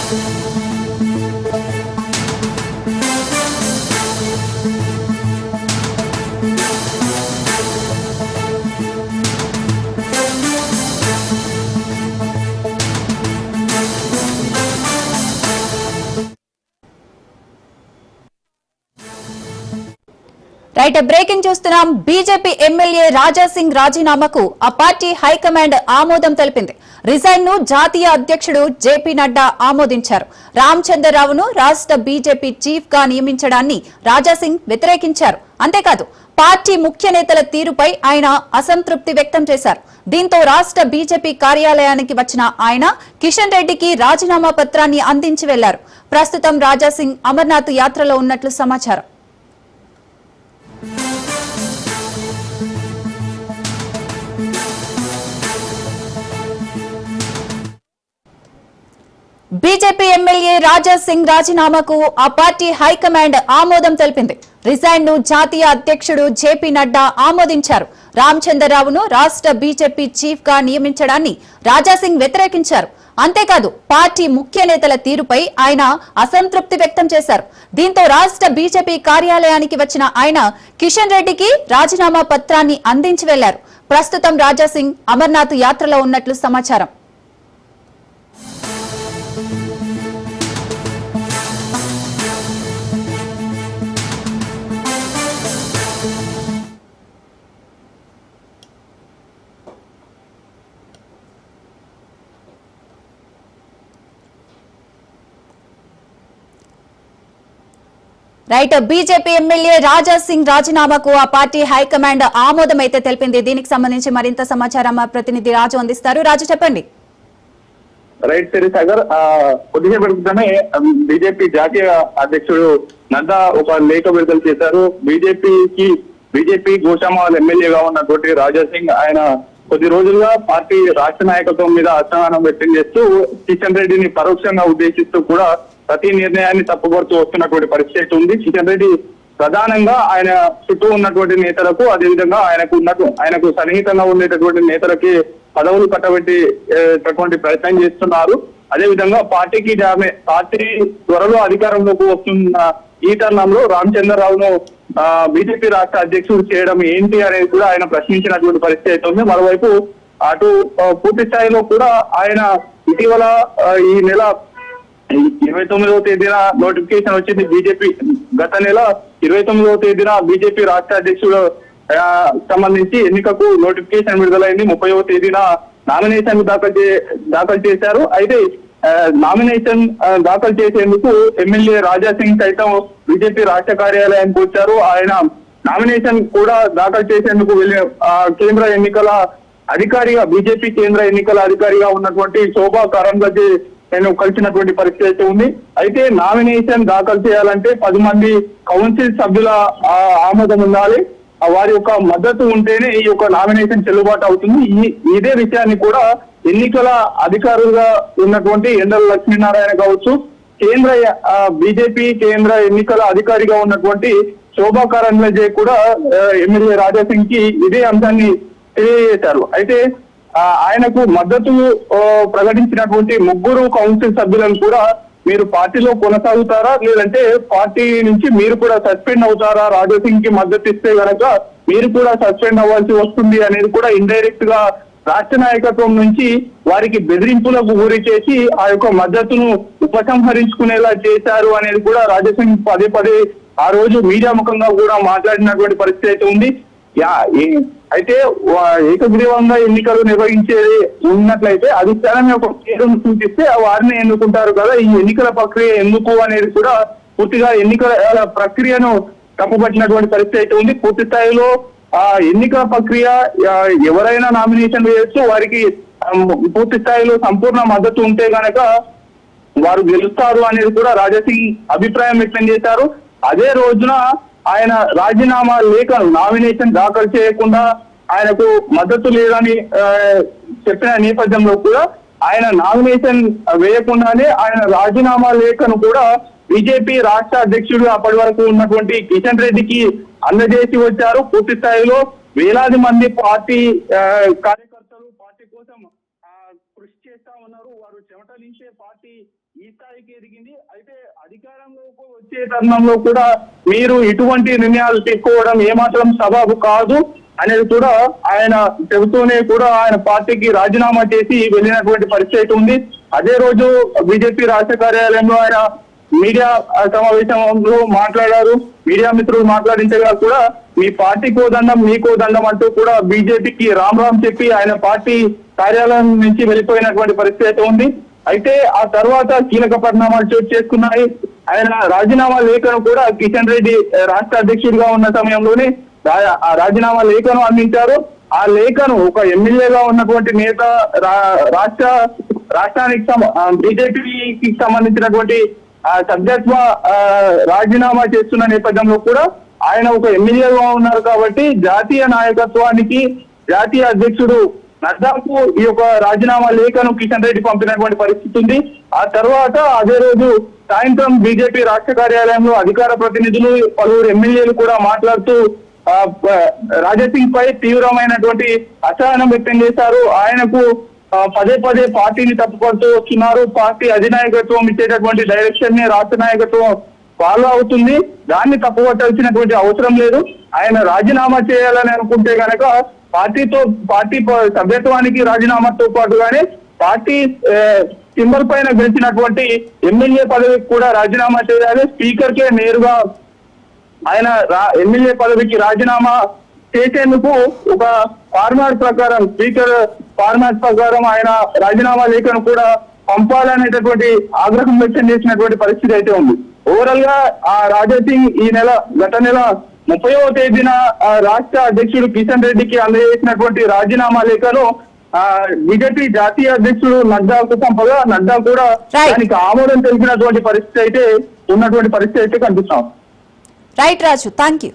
Right breaking చూస్తున్నాం. BJP MLA Raja Singh రాజీనామాకు ఆ party high command ఆమోదం తెలిపింది. రిజైన్ ను జాతీయ అధ్యక్షుడు జేపీ నడ్డా ఆమోదించారు. రామచంద్రరావును రాష్ట్ర బీజేపీ చీఫ్ గా నియమించడాన్ని రాజాసింగ్ వ్యతిరేకించారు. అంతేకాదు పార్టీ ముఖ్య నేతల తీరుపై ఆయన అసంతృప్తి వ్యక్తం చేశారు. దీంతో రాష్ట్ర బీజేపీ కార్యాలయానికి వచ్చిన ఆయన కిషన్ రెడ్డికి రాజీనామా పత్రాన్ని అందించి వెళ్లారు. ప్రస్తుతం రాజాసింగ్ అమర్నాథ్ యాత్రలో ఉన్నట్లు సమాచారం. బీజేపీ ఎమ్మెల్యే రాజాసింగ్ రాజీనామాకు ఆ పార్టీ హైకమాండ్ ఆమోదం తెలిపింది. రిజైన్ ను జాతీయ అధ్యక్షుడు జేపీ నడ్డా ఆమోదించారు. రామచంద్రరావును రాష్ట్ర బీజేపీ చీఫ్ గా నియమించడాన్ని రాజాసింగ్ వ్యతిరేకించారు. అంతేకాదు పార్టీ ముఖ్య నేతల తీరుపై ఆయన అసంతృప్తి వ్యక్తం చేశారు. దీంతో రాష్ట్ర బీజేపీ కార్యాలయానికి వచ్చిన ఆయన కిషన్ రెడ్డికి రాజీనామా పత్రాన్ని అందించి వెళ్లారు. ప్రస్తుతం రాజాసింగ్ అమర్నాథ్ యాత్రలో ఉన్నట్లు సమాచారం. రైట్ బీజేపీ ఎమ్మెల్యే రాజాసింగ్ రాజీనామాకు ఆ పార్టీ హైకమాండ్ ఆమోదం అయితే తెలిపింది. దీనికి సంబంధించి మరింత సమాచారం మా ప్రతినిధి రాజు అందిస్తారు. రాజు చెప్పండి. రైట్ సాగర్, కొద్దిసేపటి క్రితమే బీజేపీ జాతీయ అధ్యక్షుడు నడ్డా ఒక లేఖ విడుదల చేశారు. బీజేపీ గోషామాల్ ఎమ్మెల్యేగా ఉన్నటువంటి రాజాసింగ్ ఆయన కొద్ది రోజులుగా పార్టీ రాష్ట్ర నాయకత్వం మీద అసహనం వ్యక్తం చేస్తూ కిషన్ రెడ్డిని పరోక్షంగా ఉద్దేశిస్తూ కూడా ప్రతి నిర్ణయాన్ని తప్పుపడుతూ వస్తున్నటువంటి పరిస్థితి ఉంది. కిషన్ రెడ్డి ప్రధానంగా ఆయన చుట్టూ ఉన్నటువంటి నేతలకు, అదేవిధంగా ఆయనకు సన్నిహితంగా ఉండేటటువంటి నేతలకి పదవులు కట్టబెట్టేటటువంటి ప్రయత్నం చేస్తున్నారు. అదేవిధంగా పార్టీ త్వరలో అధికారంలోకి వస్తున్న ఈ తరుణంలో రామచంద్రరావును బీజేపీ రాష్ట్ర అధ్యక్షుడు చేయడం ఏంటి అనేది కూడా ఆయన ప్రశ్నించినటువంటి పరిస్థితి అవుతుంది. మరోవైపు అటు పూర్తి స్థాయిలో కూడా ఆయన ఇటీవల ఈ నెల 29వ తేదీన నోటిఫికేషన్ వచ్చింది. గత నెల 29వ తేదీన బీజేపీ రాష్ట్ర అధ్యక్షుడు సంబంధించి ఎన్నికకు నోటిఫికేషన్ విడుదలైంది. 30వ తేదీన నామినేషన్ దాఖలు చేశారు. అయితే నామినేషన్ దాఖలు చేసేందుకు ఎమ్మెల్యే రాజాసింగ్ సైతం బీజేపీ రాష్ట్ర కార్యాలయానికి వచ్చారు. ఆయన నామినేషన్ కూడా దాఖలు చేసేందుకు వెళ్ళిన కేంద్ర ఎన్నికల అధికారిగా, బీజేపీ కేంద్ర ఎన్నికల అధికారిగా ఉన్నటువంటి శోభా కరంద్లాజే నేను కలిసినటువంటి పరిస్థితి ఉంది. అయితే నామినేషన్ దాఖలు చేయాలంటే 10 మంది కౌన్సిల్ సభ్యుల ఆమోదం ఉండాలి. వారి యొక్క మద్దతు ఉంటేనే ఈ యొక్క నామినేషన్ చెల్లుబాటు అవుతుంది. ఇదే విషయాన్ని కూడా ఎన్నికల అధికారులుగా ఉన్నటువంటి ఎండల లక్ష్మీనారాయణ కావచ్చు, బీజేపీ కేంద్ర ఎన్నికల అధికారిగా ఉన్నటువంటి శోభా కరంద్లాజే కూడా ఎమ్మెల్యే రాజాసింగ్ కి ఇదే అంశాన్ని తెలియజేశారు. అయితే ఆయనకు మద్దతు ప్రకటించినటువంటి 3 కౌన్సిల్ సభ్యులను కూడా మీరు పార్టీలో కొనసాగుతారా, లేదంటే పార్టీ నుంచి మీరు కూడా సస్పెండ్ అవుతారా, రాజాసింగ్ కి మద్దతు ఇస్తే గనక మీరు కూడా సస్పెండ్ అవ్వాల్సి వస్తుంది అనేది కూడా ఇండైరెక్ట్ గా రాష్ట్ర నాయకత్వం నుంచి వారికి బెదిరింపులకు గురి చేసి ఆ యొక్క మద్దతును ఉపసంహరించుకునేలా చేశారు అనేది కూడా రాజాసింగ్ పదే ఆ రోజు మీడియా ముఖంగా కూడా మాట్లాడినటువంటి పరిస్థితి అయితే ఉంది. అయితే ఏకగ్రీవంగా ఎన్నికలు నిర్వహించేది ఉన్నట్లయితే అధిష్టానం యొక్క పేరును సూచిస్తే వారిని ఎన్నుకుంటారు కదా, ఈ ఎన్నికల ప్రక్రియ ఎందుకు అనేది కూడా పూర్తిగా ఎన్నికల ప్రక్రియను తప్పుపట్టినటువంటి పరిస్థితి అయితే ఉంది. పూర్తి స్థాయిలో ఎన్నికల ప్రక్రియ ఎవరైనా నామినేషన్ వేయొచ్చు, వారికి పూర్తి స్థాయిలో సంపూర్ణ మద్దతు ఉంటే గనక వారు గెలుస్తారు అనేది కూడా రాజాసింగ్ అభిప్రాయం వ్యక్తం చేశారు. అదే రోజున ఆయన రాజీనామా లేఖను నామినేషన్ దాఖలు చేయకుండా ఆయనకు మద్దతు లేదని చెప్పిన నేపథ్యంలో కూడా ఆయన నామినేషన్ వేయకుండానే ఆయన రాజీనామా లేఖను కూడా బీజేపీ రాష్ట్ర అధ్యక్షుడు అప్పటి వరకు ఉన్నటువంటి కిషన్ రెడ్డికి అందజేసి వచ్చారు. పూర్తి స్థాయిలో వేలాది మంది పార్టీ కార్యకర్తలు పార్టీ కోసం కృషి చేస్తా ఉన్నారు. వారు చెమటలు నుంచే పార్టీ ఈ స్థాయికి ఎదిగింది. అయితే అధికారంలోకి వచ్చే తరుణంలో కూడా మీరు ఇటువంటి నిర్ణయాలు తీసుకోవడం ఏమాత్రం సబబు కాదు అనేది కూడా ఆయన చెబుతూనే కూడా ఆయన పార్టీకి రాజీనామా చేసి వెళ్ళినటువంటి పరిస్థితి ఉంది. అదే రోజు బీజేపీ రాష్ట్ర కార్యాలయంలో ఆయన మీడియా సమావేశంలో మాట్లాడారు. మీడియా మిత్రులు మాట్లాడించగా కూడా మీ పార్టీకో దండం మీకో దండం అంటూ కూడా బీజేపీకి రామ్ రామ్ చెప్పి ఆయన పార్టీ కార్యాలయం నుంచి వెళ్ళిపోయినటువంటి పరిస్థితి ఉంది. అయితే ఆ తర్వాత కీలక పరిణామాలు చోటు చేసుకున్నాయి. ఆయన రాజీనామా లేఖను కూడా కిషన్ రెడ్డి రాష్ట్ర అధ్యక్షుడిగా ఉన్న సమయంలోనే ఆ రాజీనామా లేఖను అందించారు. ఆ లేఖను ఒక ఎమ్మెల్యేగా ఉన్నటువంటి నేత రాష్ట్రానికి బీజేపీకి సంబంధించినటువంటి సభ్యత్వ రాజీనామా చేస్తున్న నేపథ్యంలో కూడా ఆయన ఒక ఎమ్మెల్యేగా ఉన్నారు కాబట్టి జాతీయ నాయకత్వానికి జాతీయ అధ్యక్షుడు నడ్డాకు ఈ యొక్క రాజీనామా లేఖను కిషన్ రెడ్డి పంపినటువంటి పరిస్థితి ఉంది. ఆ తర్వాత అదే రోజు సాయంత్రం బీజేపీ రాష్ట్ర కార్యాలయంలో అధికార ప్రతినిధులు పలువురు ఎమ్మెల్యేలు కూడా మాట్లాడుతూ రాజాసింగ్ పై తీవ్రమైనటువంటి అసహనం వ్యక్తం చేశారు. ఆయనకు పదే పదే పార్టీని తప్పుపడుతూ వస్తున్నారు. పార్టీ అధినాయకత్వం ఇచ్చేటటువంటి డైరెక్షన్ ని రాష్ట్ర నాయకత్వం ఫాలో అవుతుంది. దాన్ని తప్పుపట్టాల్సినటువంటి అవసరం లేదు. ఆయన రాజీనామా చేయాలని అనుకుంటే కనుక పార్టీ సభ్యత్వానికి రాజీనామాతో పాటుగానే పార్టీ సింబల్ పైన గెలిచినటువంటి ఎమ్మెల్యే పదవికి కూడా రాజీనామా చేయాలి. స్పీకర్ కే నేరుగా ఆయన ఎమ్మెల్యే పదవికి రాజీనామా చేసేందుకు ఒక ఫార్మాట్ ప్రకారం స్పీకర్ ఫార్మాట్ ప్రకారం ఆయన రాజీనామా లేఖను కూడా పంపాలనేటటువంటి ఆగ్రహం వ్యక్తం చేసినటువంటి పరిస్థితి అయితే ఉంది. ఓవరాల్ గా ఆ రాజాసింగ్ గత నెల 30వ తేదీన రాష్ట్ర అధ్యక్షుడు కిషన్ రెడ్డికి అందజేసినటువంటి రాజీనామా లేఖను బీజేపీ జాతీయ అధ్యక్షుడు నడ్డాకు పంపగా నడ్డా కూడా దానికి ఆమోదం తెలిపినటువంటి పరిస్థితి అయితే ఉన్నటువంటి పరిస్థితి అయితే కనిపిస్తాం. Right Raju, thank you.